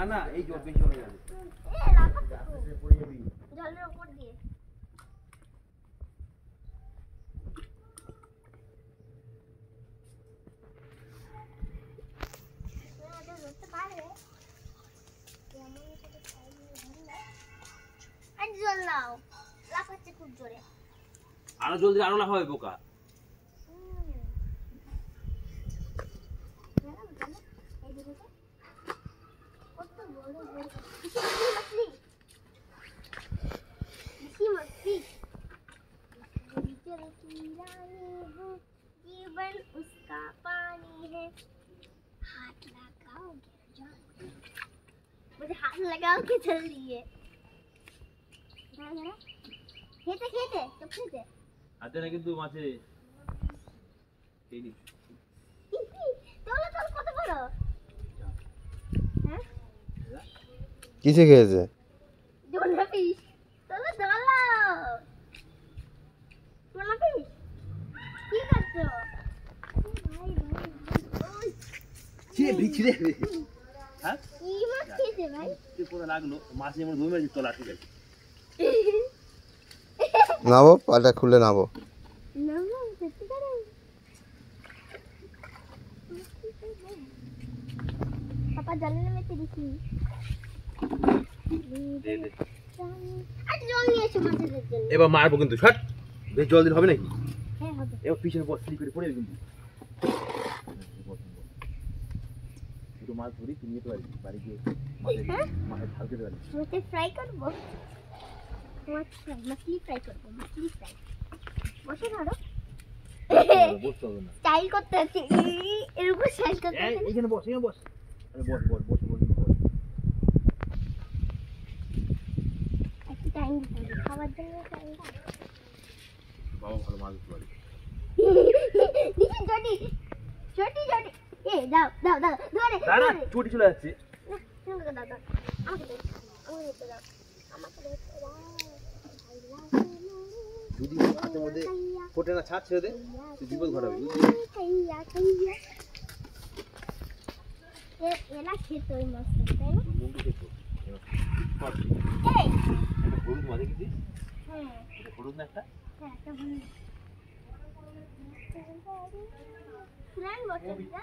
না এই জল বেশি চলে যাবে জলের উপর দিয়ে জল নাও লাফাচ্ছে খুব জোরে আরো জলদি আরো লাফাবে বোকা जीवन उसका पानी है हाथ लगाओ गिर जाओ मुझे हाथ लगाओ के जल्दी है खेते खेते तो खेते আতে না কিন্তু মাছে এই নি তোলা তোল কত বড় হ্যাঁ কিসে খেয়েছে ডোলা ফিশ তোলা তোলা ডোলা ফিশ কি করছো ভাই ভাই ছিড়ে ভিছড়ে হ্যাঁ কি মাছ খেতে ভাই কি কোথা লাগলো মাছ যেমন ধরে মেরে তোলা ঠিক আছে নাবো পাটা খুলে নাবো না না সত্যি করে পাপা জলে নেমেতে দেখি দে দে আজ জল নিয়ে এসো মাছের জন্য এবার মারবো কিন্তু শট বেশ জল দিন হবে নাকি হ্যাঁ হবে এবার পিছনে বস স্লিপ করে পড়ে কিন্তু দুটো মাছ ধরি তুমি নিতে পারবি বাড়ি গিয়ে মাছের ঝাল খেতে পারবি মাছে ফ্রাই করবো মাছ ফ্রাই মাছলি ফ্রাই করবো মাছলি ফ্রাই বসে ধরো বসতে হবে না স্টাইল করতে হচ্ছে এরকম স্টাইল করতে হচ্ছে এইখানে বস এখানে বস আরে বস বস বস বস বস একটু টাইম দিতে হবে খাবার জন্য টাইম দাও বাবা ভালো মাছ ধরতে পারে নিচে জটি জটি জটি এ দাও দাও দাও ধরে দাঁড়া চুটি চলে যাচ্ছে আমাকে দাও দাও আমাকে দাও আমাকে দাও আমাকে দাও যদি হাতের মধ্যে ফোটে না ছাড় ছেড়ে দে তুই বিপদ ঘটাবি এলা খেতে ওই মাছটা তাই না মুন্ডু খেতো এই এটা হলুদ মাছ দেখেছিস হ্যাঁ এটা হলুদ না একটা হ্যাঁ একটা ভালো পুরান বছর এটা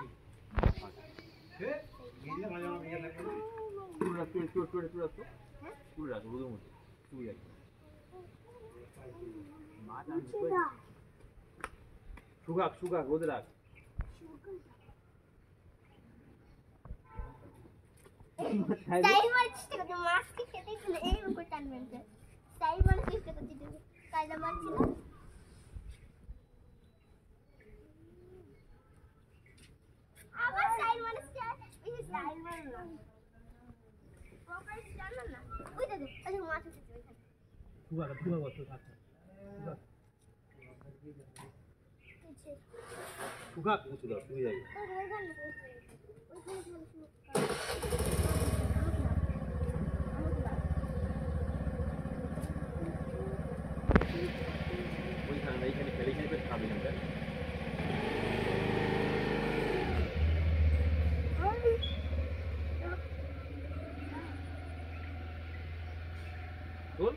চুল রাখ চুল রাখ হলুদের মধ্যে চুল রাখ মাছ শুকাক রোদে রাখ স্টাইল মার চেষ্টা করছি মাছকে খেতে গেলে এইরকম করে টানবে স্টাইল মারার চেষ্টা করছি তুমি কায়দা মারছি না আবার স্টাইল মারছি এই স্টাইল মার না প্রপার স্টাইল না ওই দেখো আচ্ছা মাছ উঠেছে ওইখানে শুকাক বস শুকাক মুছে দাও শুয়ে যাবে এইখানে খেলে খেলে খাবে না তোর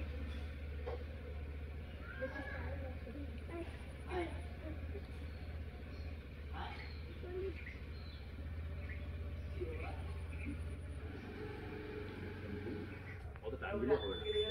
অত টাইম দিলে হবে না